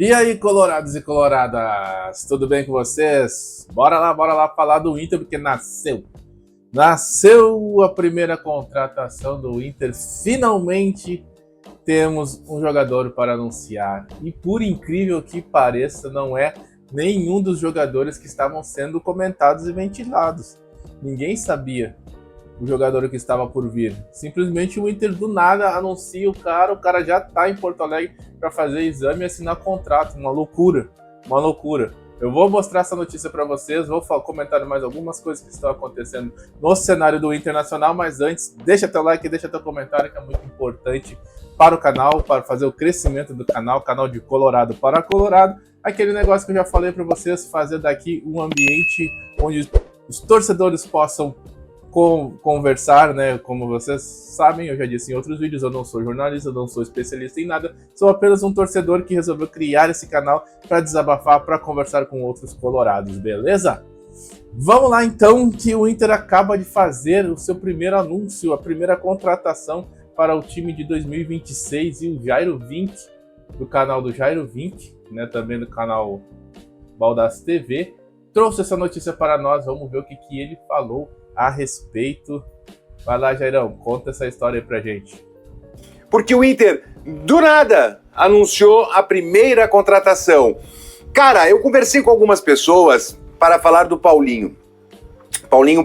E aí, colorados e coloradas, tudo bem com vocês? Bora lá falar do Inter, porque nasceu a primeira contratação do Inter. Finalmente temos um jogador para anunciar. E por incrível que pareça, não é nenhum dos jogadores que estavam sendo comentados e ventilados. Ninguém sabia o jogador que estava por vir. Simplesmente o Inter do nada anuncia o cara já tá em Porto Alegre para fazer exame e assinar contrato. Uma loucura. Eu vou mostrar essa notícia para vocês, vou comentar mais algumas coisas que estão acontecendo no cenário do Internacional, mas antes, deixa teu like, deixa teu comentário, que é muito importante para o canal, para fazer o crescimento do canal de Colorado para Colorado. Aquele negócio que eu já falei para vocês, fazer daqui um ambiente onde os torcedores possam conversar, né? Como vocês sabem, eu já disse em outros vídeos, eu não sou jornalista, eu não sou especialista em nada, sou apenas um torcedor que resolveu criar esse canal para desabafar, para conversar com outros colorados, beleza? Vamos lá então, que o Inter acaba de fazer o seu primeiro anúncio, a primeira contratação para o time de 2026, e o Jairo Vink, do canal do Jairo Vink, né, também do canal Baldaço TV, trouxe essa notícia para nós. Vamos ver o que ele falou a respeito. Vai lá, Jairão, conta essa história aí pra gente. Porque o Inter, do nada, anunciou a primeira contratação. Cara, eu conversei com algumas pessoas para falar do Paulinho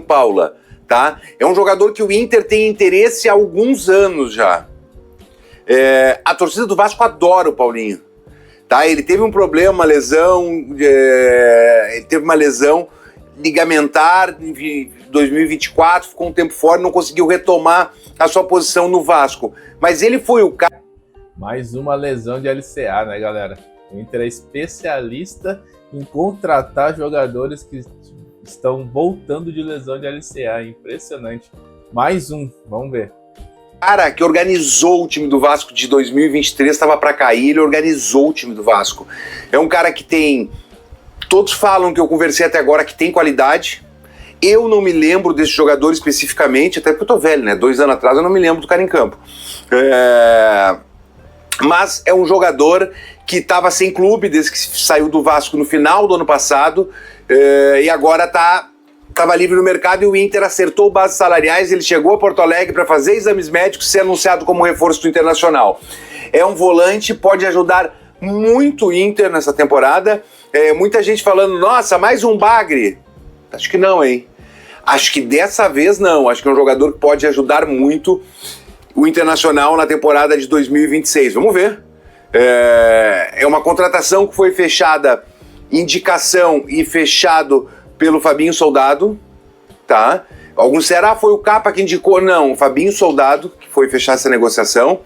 Paula, tá? É um jogador que o Inter tem interesse há alguns anos já. A torcida do Vasco adora o Paulinho, tá? Ele teve um problema, uma lesão, ligamentar em 2024, ficou um tempo fora, não conseguiu retomar a sua posição no Vasco. Mas ele foi o cara... Mais uma lesão de LCA, né, galera? O Inter é especialista em contratar jogadores que estão voltando de lesão de LCA. Impressionante. Mais um, vamos ver. Cara que organizou o time do Vasco de 2023, estava para cair, ele organizou o time do Vasco. É um cara que tem... Todos falam que eu conversei até agora que tem qualidade. Eu não me lembro desse jogador especificamente, até porque eu tô velho, né? 2 anos atrás eu não me lembro do cara em campo. Mas é um jogador que estava sem clube desde que saiu do Vasco no final do ano passado, e agora estava livre no mercado, e o Inter acertou bases salariais. Ele chegou a Porto Alegre para fazer exames médicos e ser anunciado como reforço do Internacional. É um volante, pode ajudar muito o Inter nessa temporada. Muita gente falando, nossa, mais um bagre. Acho que não, hein? Acho que dessa vez não. Acho que é um jogador que pode ajudar muito o Internacional na temporada de 2026. Vamos ver. É uma contratação que foi fechada, indicação e fechado pelo Fabinho Soldado, tá? Alguns disseram, foi o Capa que indicou. Não, o Fabinho Soldado que foi fechar essa negociação.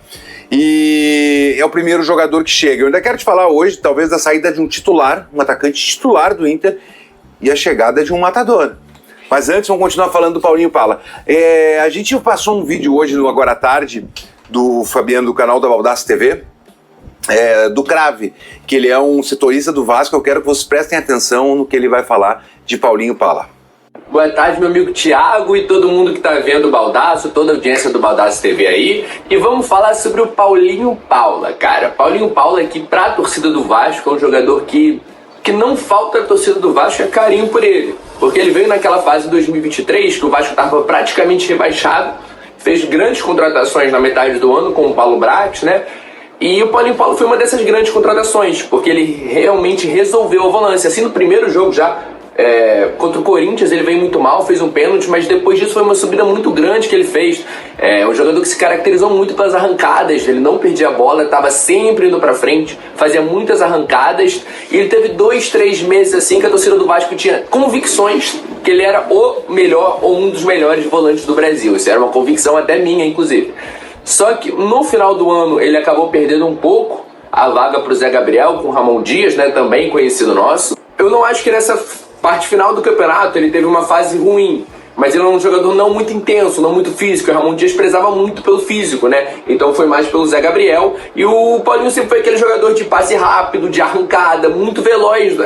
E é o primeiro jogador que chega. Eu ainda quero te falar hoje, talvez, da saída de um titular, um atacante titular do Inter, e a chegada de um matador. Mas antes, vamos continuar falando do Paulinho Paula. A gente passou um vídeo hoje, no Agora à Tarde, do Fabiano, do canal da Baldaço TV, do Crave, que ele é um setorista do Vasco. Eu quero que vocês prestem atenção no que ele vai falar de Paulinho Paula. Boa tarde, meu amigo Thiago e todo mundo que tá vendo o Baldaço, toda a audiência do Baldaço TV aí. E vamos falar sobre o Paulinho Paula, cara. Paulinho Paula, que pra torcida do Vasco é um jogador que não falta a torcida do Vasco, é carinho por ele. Porque ele veio naquela fase de 2023, que o Vasco estava praticamente rebaixado, fez grandes contratações na metade do ano, com o Paulo Brax, né? E o Paulinho Paula foi uma dessas grandes contratações, porque ele realmente resolveu a volância. Assim, no primeiro jogo já, contra o Corinthians, ele veio muito mal, fez um pênalti, mas depois disso foi uma subida muito grande que ele fez. Um jogador que se caracterizou muito pelas arrancadas, ele não perdia a bola, estava sempre indo pra frente, fazia muitas arrancadas, e ele teve 2, 3 meses assim que a torcida do Vasco tinha convicções que ele era o melhor ou um dos melhores volantes do Brasil. Isso era uma convicção até minha, inclusive. Só que no final do ano ele acabou perdendo um pouco a vaga pro Zé Gabriel, com o Ramon Dias, né, também conhecido nosso. Eu não acho que nessa parte final do campeonato ele teve uma fase ruim, mas ele é um jogador não muito intenso, não muito físico. O Ramon Dias prezava muito pelo físico, né? Então foi mais pelo Zé Gabriel. E o Paulinho sempre foi aquele jogador de passe rápido, de arrancada, muito veloz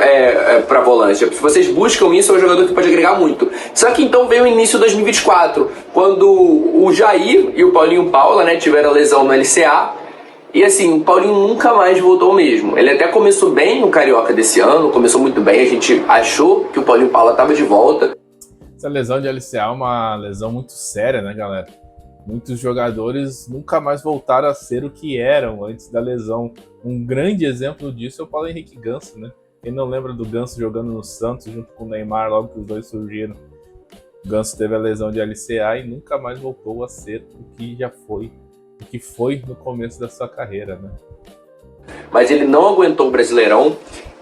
pra volante. Se vocês buscam isso, é um jogador que pode agregar muito. Só que então veio o início de 2024, quando o Jair e o Paulinho Paula, né, tiveram lesão no LCA. E assim, o Paulinho nunca mais voltou mesmo. Ele até começou bem no Carioca desse ano, começou muito bem, a gente achou que o Paulinho Paula estava de volta. Essa lesão de LCA é uma lesão muito séria, né, galera? Muitos jogadores nunca mais voltaram a ser o que eram antes da lesão. Um grande exemplo disso é o Paulo Henrique Ganso, né? Quem não lembra do Ganso jogando no Santos junto com o Neymar logo que os dois surgiram? O Ganso teve a lesão de LCA e nunca mais voltou a ser o que já foi, o que foi no começo da sua carreira, né? Mas ele não aguentou o Brasileirão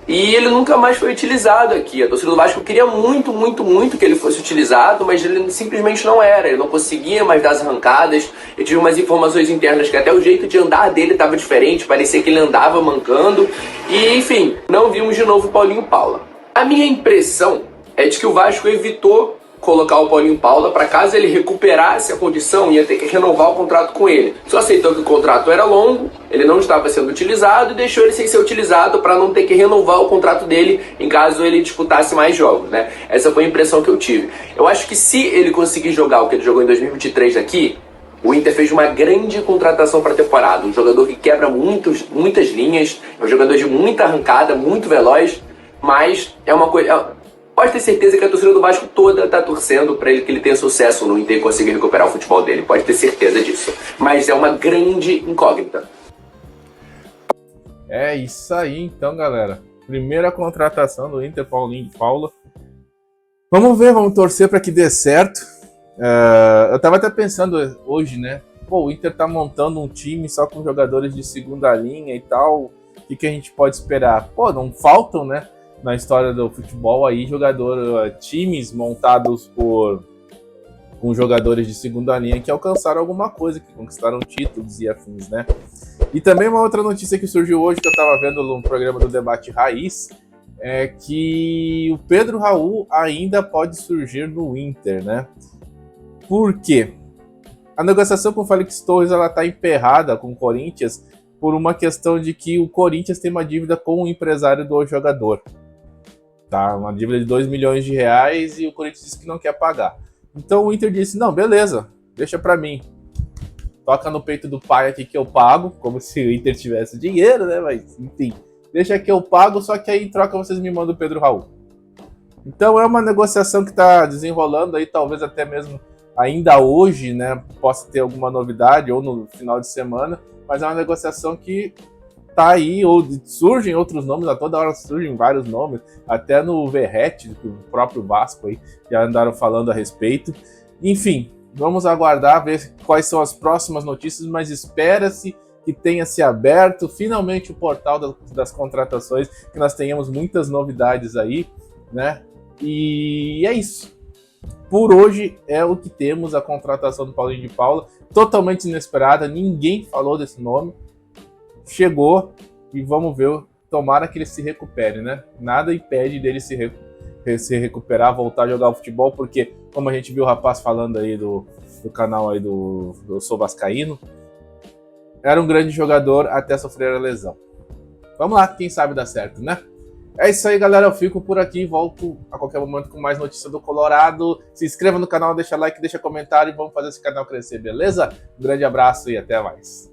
e ele nunca mais foi utilizado aqui. A torcida do Vasco queria muito, muito, muito que ele fosse utilizado, mas ele simplesmente não era. Ele não conseguia mais dar as arrancadas. Eu tive umas informações internas que até o jeito de andar dele estava diferente, parecia que ele andava mancando. E, enfim, não vimos de novo o Paulinho Paula. A minha impressão é de que o Vasco evitou colocar o Paulinho Paula para caso ele recuperasse a condição, ia ter que renovar o contrato com ele. Só aceitou que o contrato era longo, ele não estava sendo utilizado e deixou ele sem ser utilizado para não ter que renovar o contrato dele em caso ele disputasse mais jogos, né? Essa foi a impressão que eu tive. Eu acho que se ele conseguir jogar o que ele jogou em 2023 aqui, o Inter fez uma grande contratação para a temporada. Um jogador que quebra muitas linhas, é um jogador de muita arrancada, muito veloz, mas é uma coisa... Pode ter certeza que a torcida do Vasco toda está torcendo para ele que ele tenha sucesso no Inter e consiga recuperar o futebol dele. Pode ter certeza disso. Mas é uma grande incógnita. É isso aí então, galera. Primeira contratação do Inter, Paulinho Paula. Vamos ver, vamos torcer para que dê certo. Eu tava até pensando hoje, né? Pô, o Inter tá montando um time só com jogadores de segunda linha e tal. O que a gente pode esperar? Pô, não faltam, né? Na história do futebol aí, times montados com jogadores de segunda linha que alcançaram alguma coisa, que conquistaram títulos e afins, né? E também uma outra notícia que surgiu hoje, que eu tava vendo no programa do Debate Raiz, é que o Pedro Raul ainda pode surgir no Inter, né? Por quê? A negociação com o Félix Torres, ela tá emperrada com o Corinthians por uma questão de que o Corinthians tem uma dívida com o empresário do jogador. Tá, uma dívida de 2 milhões de reais e o Corinthians disse que não quer pagar. Então o Inter disse, não, beleza, deixa pra mim. Toca no peito do pai aqui que eu pago, como se o Inter tivesse dinheiro, né? Mas, enfim, deixa que eu pago, só que aí em troca vocês me mandam o Pedro Raul. Então é uma negociação que tá desenrolando aí, talvez até mesmo ainda hoje, né? Possa ter alguma novidade, ou no final de semana, mas é uma negociação que tá aí, ou surgem outros nomes, a toda hora surgem vários nomes, até no Verratti, do próprio Vasco aí, já andaram falando a respeito. Enfim, vamos aguardar, ver quais são as próximas notícias, mas espera-se que tenha se aberto finalmente o portal das contratações, que nós tenhamos muitas novidades aí, né? E é isso. Por hoje é o que temos, a contratação do Paulinho de Paula, totalmente inesperada, ninguém falou desse nome. Chegou e vamos ver, tomara que ele se recupere, né? Nada impede dele se recuperar, voltar a jogar o futebol, porque, como a gente viu o rapaz falando aí do canal aí do Sou Vascaíno, era um grande jogador até sofrer a lesão. Vamos lá, quem sabe dá certo, né? É isso aí, galera, eu fico por aqui, volto a qualquer momento com mais notícia do Colorado. Se inscreva no canal, deixa like, deixa comentário e vamos fazer esse canal crescer, beleza? Um grande abraço e até mais.